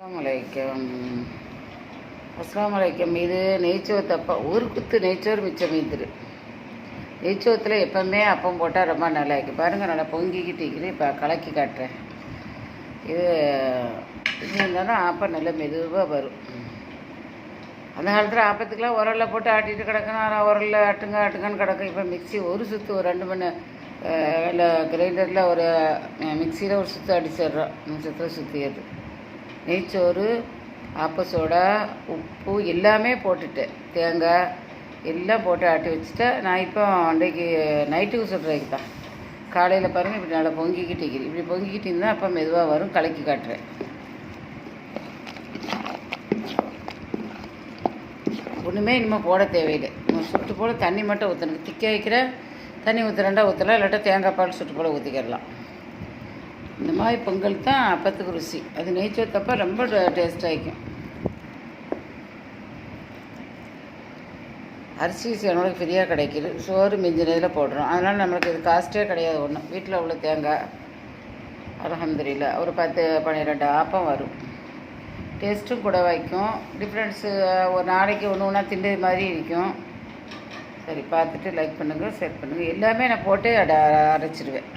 அஸ்ஸலாமு அஸ்ஸலாமு இது நெய்ச்சோத்தப்பா ஒரு குத்து நெய்ச்சோறு மிச்சம் மீந்துரு. நெய்ச்சோத்தில் எப்போவுமே அப்பம் போட்டால் ரொம்ப நல்லா இருக்குது. பாருங்கள், நல்லா பொங்கிக்கிட்டு இப்போ கலக்கி காட்டுறேன். இது இருந்தாலும் ஆப்பம் நல்லா மெதுவாக வரும். அந்த காலத்தில் ஆப்பத்துக்கெலாம் உரலில் போட்டு ஆட்டிட்டு கிடக்கணும். உரலில் ஆட்டுங்கன்னு கிடக்கும். இப்போ மிக்சி ஒரு சுற்று, ஒரு 2 மணி இல்லை கிரைண்டரில் ஒரு மிக்சியில் ஒரு சுற்று அடிச்சிடுறோம். நிமிஷத்தில் சுற்றிடுது. நெய்ச்சோறு, ஆப்ப சோடா, உப்பு எல்லாமே போட்டுட்டேன். தேங்காய் எல்லாம் போட்டு ஆட்டி வச்சுட்டேன். நான் இப்போ அன்றைக்கு நைட்டுக்கு சுடுறதுக்கு தான். காலையில் பாருங்கள், இப்படி நல்லா பொங்கிக்கிட்டு இப்படி பொங்கிக்கிட்டு இருந்தால் அப்போ மெதுவாக வரும். கலக்கி காட்டுறேன். ஒன்றுமே இனிமேல் போட தேவையில்லை. சுட்டு போல தண்ணி மட்டும் ஊற்றணும். திக்க வைக்கிற தண்ணி ஊற்றுறேன்டா ஊற்றலாம், இல்லாட்டா தேங்காய் பால் சுட்டு போல் ஊற்றிக்கிடலாம். இந்த மாதிரி பொங்கல் தான் அப்பத்துக்கு ருசி. அது நெய்ச்சோத்தப்போ ரொம்ப டேஸ்ட்டாக இருக்கும். அரிசி என்னோட ஃப்ரீயாக கிடைக்கிது. சோறு மிஞ்சினதில் போடுறோம். அதனால் நம்மளுக்கு இது காஸ்ட்டே கிடையாது. ஒன்றும் வீட்டில் உள்ள தேங்காய் அல்ஹம்துலில்லாஹ் ஒரு 10-12 ஆப்பம் வரும். டேஸ்ட்டும் கூட வைக்கும். டிஃப்ரென்ஸு ஒரு நாளைக்கு ஒன்று ஒன்றா திண்டது மாதிரி இருக்கும். சரி, பார்த்துட்டு லைக் பண்ணுங்கள், ஷேர் பண்ணுங்கள். எல்லாமே நான் போட்டு அரைச்சிடுவேன்.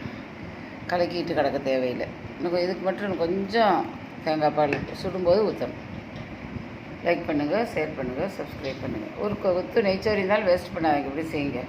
கலக்கிட்டு கிடக்க தேவையில்லை. இன்னும் இதுக்கு மட்டும் கொஞ்சம் தேங்காய் பால் சுடும்போது ஊற்றணும். லைக் பண்ணுங்கள், ஷேர் பண்ணுங்கள், சப்ஸ்கிரைப் பண்ணுங்கள். ஒரு கொத்து நெய்ச்சோறு இருந்தாலும் வேஸ்ட் பண்ணாதீங்க. இப்படி செய்யுங்க.